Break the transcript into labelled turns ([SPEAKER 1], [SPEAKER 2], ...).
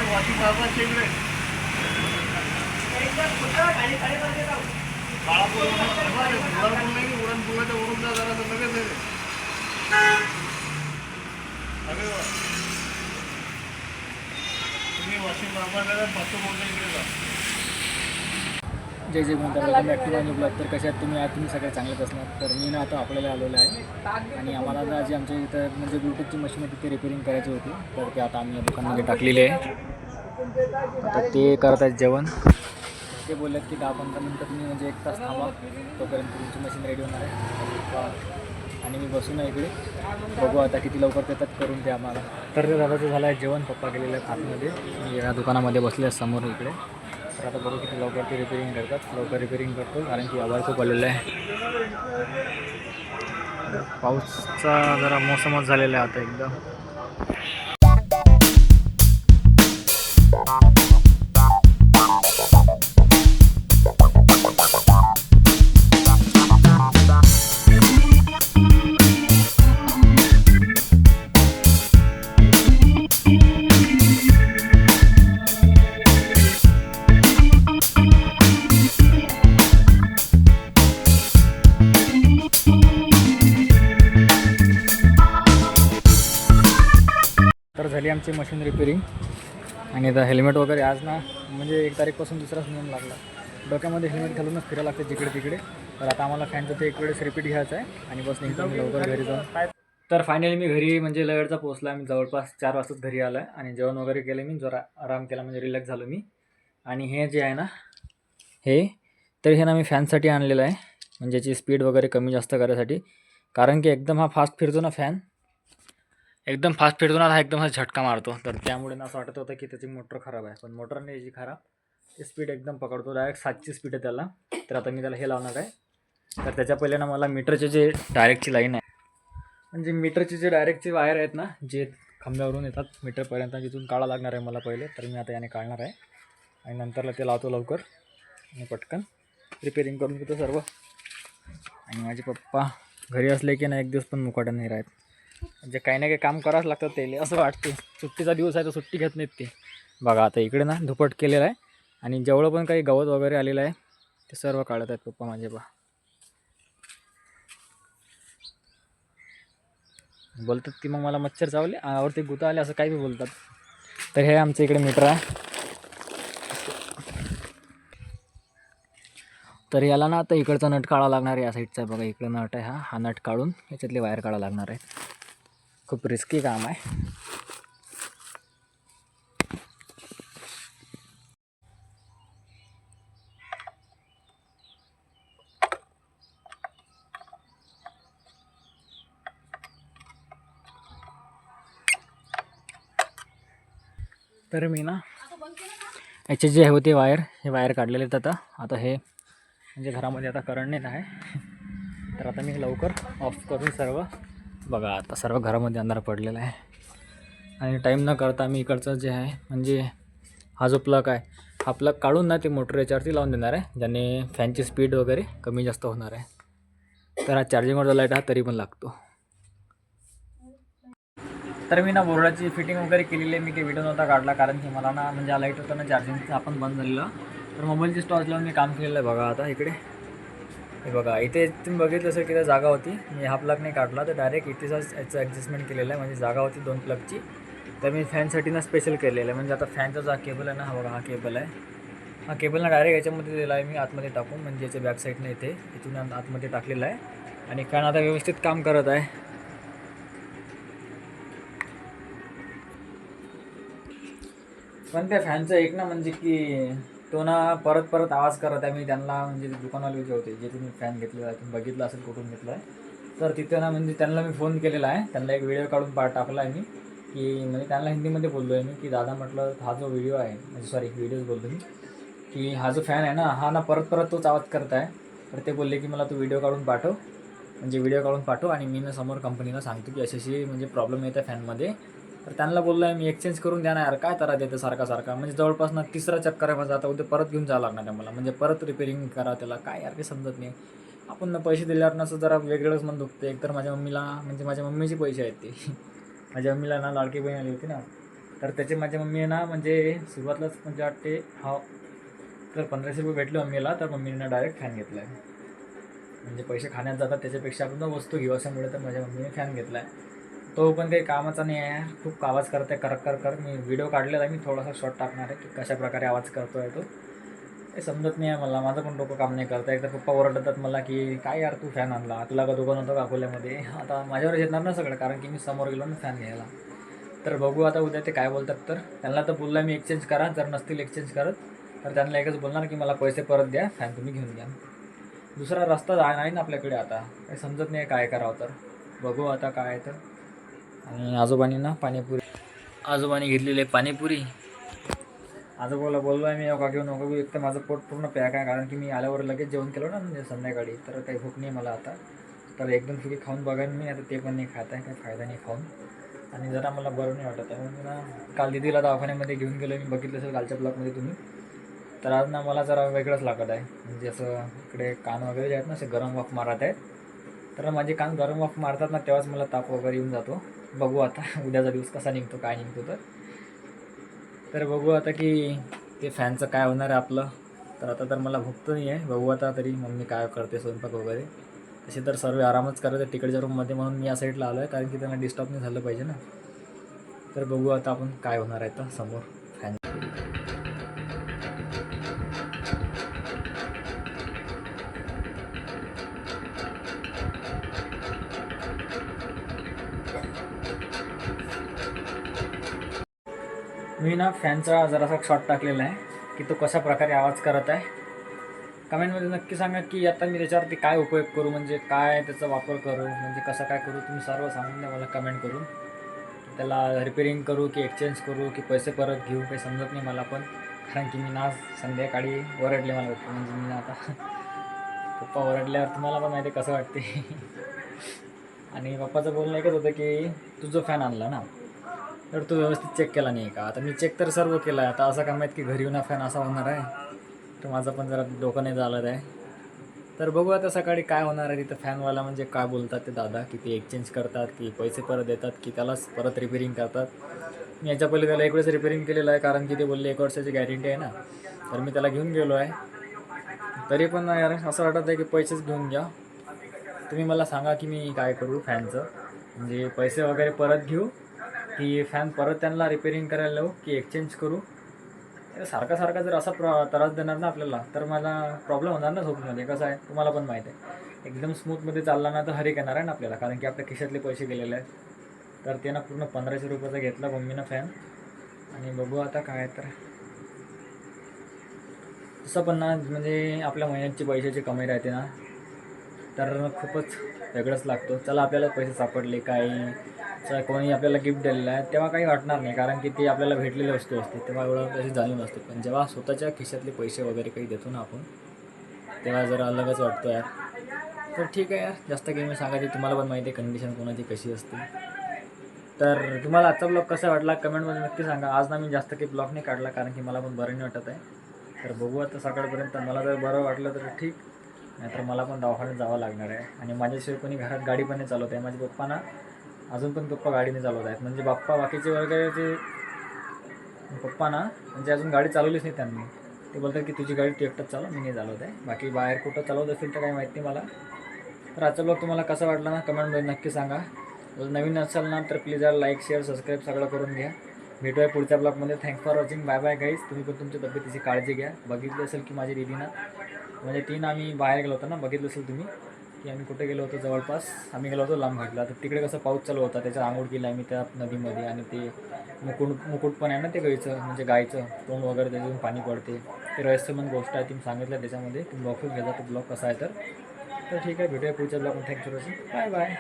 [SPEAKER 1] Washing बाबाचे इकडे काळा उडण पुलाच्या वरून जा जरा लगेच तुम्ही वॉशिंग बाबाला फक्त बोलता इकडे जा.
[SPEAKER 2] जय जय म्हणता, welcome back to my new blog. तर कसे आहात तुम्ही? आज तुम्ही सगळे चांगलेच असणार. तर मी ना आता आपल्याला आलेलो आहे आणि आम्हाला आता जी आमच्या इथं म्हणजे ब्लूटूथची मशीन होती ती रिपेअरिंग करायची होती. तर ते आता आम्ही या दुकानामध्ये टाकलेली आहे. आता ते करत आहेत जेवण. ते बोललेत की 10-15 मिनटं तुम्ही म्हणजे 1 तास थांबा, तोपर्यंत तुमची मशीन रेडी होणार आहे. आणि मी बसून आहे इकडे, बघू आता किती लवकर देतात करून ते आम्हाला. तर ते दादाचं झालं आहे जेवण, पप्पा गेलेले आहेत आतमध्ये. मी या दुकानामध्ये बसले आहे समोर इकडे. तर आता बघू किती लवकर ते रिपेअरिंग करतात. लवकर रिपेअरिंग करतो कारण की आवाज खूप आलेला आहे. पाऊसचा जरा मोसमच झालेला आहे आता एकदम. तर झाली आमची मशीन रिपेअरिंग. आणि आता हेल्मेट वगैरे आज ना म्हणजे 1 तारीखपासून दुसराच नियम लागला. डोक्यामध्ये हेल्मेट घालूनच फिरायला लागतं जिकडे तिकडे. तर आता आम्हाला फॅनचं ते एक वेळेस रिपीट घ्यायचं आहे आणि बस निघतो मी लवकर घरी जाऊन. तर फायनली मी घरी म्हणजे लवेडचा पोहोचला. मी जवळपास 4 वाजताच घरी आलो आहे आणि जेवण वगैरे केलं. मी जरा आराम केला म्हणजे रिलॅक्स झालो मी. आणि हे जे आहे ना तर हे ना मी फॅनसाठी आणलेलं आहे, म्हणजे याची स्पीड वगैरे कमी जास्त करायसाठी. कारण की एकदम हा फास्ट फिरतो ना फॅन, एकदम फास्ट फिरतो ना, हा एकदम हा झटका मारतो. तर त्यामुळे ना असं वाटत होतं की त्याची मोटर खराब आहे, पण मोटर नाही याची खराब. ते स्पीड एकदम पकडतो, डायरेक्ट 7ची स्पीड आहे त्याला. तर आता मी त्याला हे लावणार आहे. तर त्याच्या पहिले ना मला मीटरचे जे डायरेक्टची लाईन आहे, म्हणजे मीटरचे जे डायरेक्टचे वायर आहेत ना, जे खांब्यावरून येतात मीटरपर्यंत, जिथून काढा लागणार आहे मला पहिले. तर मी आता याने काढणार आहे आणि नंतरला ते लावतो लवकर आणि पटकन रिपेअरिंग करून घेतो सर्व. आणि माझे पप्पा घरी असले की ना एक दिवस पण मुकाट्या नाही राहत, म्हणजे काही ना काही काम करावंच लागतं ते. असं वाटते सुट्टीचा दिवस आहे तर सुट्टी घेत नाहीत ते. बघा आता इकडे ना धुपट केलेलं आहे आणि जेवढं पण काही गवत वगैरे आलेलं आहे ते सर्व काढत आहेत पप्पा माझे. बोलतात की मग मला मच्छर चावले, आवडते गुता आले, असं काही बी बोलतात. तर हे आमचं इकडे मीटर आहे. तर याला ना आता इकडचा नट काढा लागणार आहे. या साईडचा बघा इकडे नट आहे, हा नट काढून याच्यातले वायर काढा लागणार आहे. खूप रिस्की काम आहे. तर मी ना याचे जे होते वायर, हे वायर काढलेले आहेत. आता हे म्हणजे घरामध्ये आता करंट नाही आहे. तर आता मी लवकर ऑफ करून सर्व, बघा आता सर्व घरामध्ये अंधार पडलेला आहे. आणि टाईम न करता मी इकडचं जे आहे म्हणजे हा जो प्लग आहे, हा प्लग काढून ना ते मोटर याच्यावरती लावून देणार आहे, ज्याने फॅनची स्पीड वगैरे कमी जास्त होणार आहे. तर हा चार्जिंगवरचा लाईट हा तरी पण लागतो. तर मी ना बोर्डाची फिटिंग वगैरे केलेली आहे. मी काही व्हिडिओ नव्हता काढला कारण की मला ना म्हणजे लाईट होतं ना चार्जिंगचं आपण बंद झालेलं. तर मोबाईलची टॉर्च लावून मी काम केलेलं आहे. बघा आता इकडे हे बघा, इथे तुम्ही बघितलं असेल की त्या जागा होती, मी हा प्लग नाही काढला, तर डायरेक्ट इथेच याचं ॲडजस्टमेंट केलेलं आहे. म्हणजे जागा होती 2 प्लगची, तर मी फॅनसाठी ना स्पेशल केलेलं आहे. म्हणजे आता फॅनचा जो केबल आहे ना, हा बघा हा केबल आहे, हा केबल ना डायरेक्ट याच्यामध्ये दिला आहे मी आतमध्ये टाकून, म्हणजे याच्या बॅक साईडने येते, इथून आतमध्ये टाकलेलं आहे. आणि फॅन आता व्यवस्थित काम करत आहे. पण त्या फॅनचं एक ना म्हणजे की तो ना परत आवाज करत आहे. मी त्यांना म्हणजे दुकानवाले जे होते, जे तुम्ही फॅन घेतलेला आहे, तुम्ही बघितलं असेल कुठून घेतला आहे, तर तिथे ना म्हणजे त्यांना मी फोन केलेला आहे. त्यांना एक व्हिडिओ काढून टाकला आहे मी, की म्हणजे त्यांना हिंदीमध्ये बोललो आहे मी की दादा म्हटलं हा जो व्हिडिओ आहे, म्हणजे सॉरी व्हिडिओज बोलतो मी, की हा जो फॅन आहे ना, हा ना परत तोच आवाज करत आहे. तर ते बोलले की मला तू व्हिडिओ काढून पाठव, म्हणजे व्हिडिओ काढून पाठव आणि मी ना समोर कंपनीला सांगतो की अशी म्हणजे प्रॉब्लेम येते फॅनमध्ये. तर त्यांना बोललो आहे मी एक्सचेंज करून द्या ना यार, काय त्रास देतं सारखा. म्हणजे जवळपास ना 3रा चक्कर आहे माझा आता. उद्या परत घेऊन जावं लागणार आहे मला, म्हणजे परत रिपेअरिंग करा त्याला. काय यार काही समजत नाही. आपण ना पैसे दिल्यावर नसं जरा वेगळंच मन दुखते. एकतर माझ्या मम्मीला म्हणजे माझ्या मम्मीचे पैसे आहेत ते माझ्या मम्मीला ना लाडकी बहीण आली होती ना, तर त्याचे माझ्या मम्मी ना म्हणजे सुरुवातलाच म्हणजे वाटते हा तर 1500 रुपये भेटले मम्मीला, तर मम्मीनं डायरेक्ट फॅन घेतला आहे. म्हणजे पैसे खाण्यात जातात त्याच्यापेक्षा आपण वस्तू घेऊ असल्यामुळे तर माझ्या मम्मीने फॅन घेतला आहे. तो पण काही कामाचा नाही आहे, खूप आवाज करते कर. मी व्हिडिओ काढलेला आहे, मी थोडासा शॉर्ट टाकणार आहे की कशाप्रकारे आवाज करतो आहे तो. ते समजत नाही आहे मला, माझं पण डोकं काम नाही करतं. एकदा पप्पा ओरडतात मला की काय यार तू फॅन आणला, तुला का दुकान होतं का अकोल्यामध्ये. आता माझ्यावर येणार ना सगळं, कारण की मी समोर गेलो ना फॅन घ्यायला. तर बघू आता उद्या ते काय बोलतात. तर त्यांना तर बोलला मी एक्सचेंज करा, जर नसतील एक्सचेंज करत तर त्यांना एकच बोलणार की मला पैसे परत द्या, फॅन तुम्ही घेऊन घ्या. दुसरा रस्ता नाही ना आपल्याकडे आता, काही समजत नाही काय करावं. तर बघू आता काय आहे तर. आणि आजोबांनी ना आजोबांनी घेतलेली आहे पाणीपुरी. आजोबाला बोललो आहे मी का घेऊ नको घेऊ, एक तर माझं पोट पूर्ण पॅक आहे, कारण की मी आल्यावर लगेच जेवण केलं ना म्हणजे संध्याकाळी, तर काही भूक नाही मला आता. तर 1-2 फुगे खाऊन बघायन मी, आता ते पण नाही खात आहे, काही फायदा नाही खाऊन. आणि जरा मला बरं नाही वाटत आहे. मी ना काल दिदीला दवाखान्यामध्ये घेऊन गेलो, मी बघितलं असेल कालच्या ब्लॉगमध्ये तुम्ही. तर आज ना मला जरा वेगळंच लागत आहे, म्हणजे असं इकडे कान वगैरे जे आहेत ना असे गरम वाफ मारत आहेत. तर माझे कान गरम वाफ मारतात ना तेव्हाच मला ताप वगैरे येऊन जातो. बघू आता उद्याचा दिवस कसा निघतो काय निघतो. तर बघू आता की ते फॅनचं काय होणार आहे आपलं. तर आता तर मला भूक तर नाही आहे, बघू आता तरी मम्मी काय करते स्वयंपाक वगैरे. तसे तर सर्व आरामच करत आहे तिकडच्या रूममध्ये, म्हणून मी या साईडला आलो आहे, कारण की त्यांना डिस्टर्ब नाही झालं पाहिजे ना. तर बघू आता आपण काय होणार आहे तर समोर फॅन. मी ना फॅनचा जरासा शॉट टाकलेला आहे की तो कशा प्रकारे आवाज करत आहे. कमेंटमध्ये नक्की सांगा की आता मी त्याच्यावरती काय उपयोग करू, म्हणजे काय त्याचा वापर करू, म्हणजे कसं काय करू. तुम्ही सर्व सांगून द्या मला कमेंट करून. त्याला रिपेरिंग करू की एक्सचेंज करू की पैसे परत घेऊ, काही समजत नाही मला पण. कारण की मी ना संध्याकाळी ओरडले मला पप्पा, म्हणजे मी आता पप्पा ओरडल्यावर तुम्हाला पण माहिती कसं वाटते. आणि पप्पाचं बोलणं एकच होतं की तू जो फॅन आणला ना तर तू व्यवस्थित चेक केला नाही का. आता मी चेक तर सर्व केलं आहे, आता असं काय माहीत की घरी येऊन फॅन असा होणार आहे. तर माझं पण जरा डोकं नाही झालं आहे. तर बघू आता सकाळी काय होणार आहे. तिथं फॅनवाला म्हणजे काय बोलतात ते दादा, की ते एक्सचेंज करतात की पैसे परत देतात की त्यालाच परत रिपेरिंग करतात. मी याच्या पहिले त्याला एक वेळेस रिपेरिंग केलेलं आहे, कारण की ते बोलले 1 वर्षाची गॅरंटी आहे ना. तर मी त्याला घेऊन गेलो आहे. तरी पण यार असं वाटत आहे की पैसेच घेऊन घ्या. तुम्ही मला सांगा की मी काय करू फॅनचं, म्हणजे पैसे वगैरे परत घेऊ की फॅन परत त्यांना रिपेरिंग करायला लावू की एक्सचेंज करू. सारखा जर असा त्रास देणार ना आपल्याला तर मला प्रॉब्लेम होणार ना झोपमध्ये. कसं आहे तुम्हाला पण माहीत आहे, एकदम स्मूथमध्ये चालला ना तर हरिक येणार आहे ना आपल्याला, कारण की आपल्या खिशातले पैसे गेलेले आहेत. तर ते ना पूर्ण 1500 रुपयाचा घेतला मम्मीनं फॅन. आणि बघू आता काय तर. तसं पण ना म्हणजे आपल्या महिन्याची पैशाची कमाई राहते ना, तर खूपच वेगळंच लागतो. चला आपल्याला पैसे सापडले, काही कोणी आपल्याला गिफ्ट दिलेलं आहे तेव्हा काही वाटणार नाही, कारण की ती आपल्याला भेटलेली वस्तू असते तेव्हा एवढं त्याची जाणीव नसते. पण जेव्हा स्वतःच्या खिशातले पैसे वगैरे काही देतो ना आपण, तेव्हा जरा अलगच वाटतो यार. तर ठीक आहे यार, जास्त काही मी सांगायची, तुम्हाला पण माहिती आहे कंडिशन कोणाची कशी असते. तर तुम्हाला आजचा ब्लॉग कसा वाटला कमेंटमध्ये नक्की सांगा. आज ना मी जास्त काही ब्लॉग नाही काढला, कारण की मला पण बरं नाही वाटत आहे. तर बघू आता सकाळपर्यंत, मला जर बरं वाटलं तर ठीक, नाहीतर मला पण दवाखान्यात जावं लागणार आहे. आणि माझ्याशिवाय कोणी घरात गाडी पण नाही चालवत आहे. माझे पप्पा ना अजून पण पप्पा गाडीने चालवत आहेत, म्हणजे बाप्पा बाकीचे वगैरे जे पप्पा ना म्हणजे अजून गाडी चालवलीच नाही त्यांनी. ते बोलतात की तुझी गाडी तू एकटाच चालव, मी नाही चालवत आहे. बाकी बाहेर कुठं चालवत असेल तर काही माहीत नाही मला. तर आजचा ब्लॉग तुम्हाला कसा वाटला ना कमेंटमध्ये नक्की सांगा. नवीन असाल ना तर प्लीज यार लाईक शेअर सबस्क्राईब सगळं करून घ्या. भेटूया पुढच्या ब्लॉगमध्ये. Thanks for watching. Bye bye guys. तुम्ही पण तुमच्या तब्येतीची काळजी घ्या. बघितली असेल की माझी दीदीनं म्हणजे 3 आम्ही बाहेर गेलो होतो ना, बघितलं असेल तुम्ही की आम्ही कुठे गेलो होतो. जवळपास आम्ही गेलो होतो लांबघाटला. तर तिकडे कसं पाऊस चालू होता, त्याच्यात आंघोळ केली आम्ही त्या नदीमध्ये. आणि ते मुकुट पण आहे ना ते गायचं तोंड वगैरे त्याच्यातून पाणी पडते. ते रहस्यमय गोष्ट आहे, ती सांगितलं त्याच्यामध्ये. तुम्ही बघून घ्या तो ब्लॉग कसा आहे तर ठीक आहे. भेटूया पुढच्या blog. Thanks for watching. Bye bye.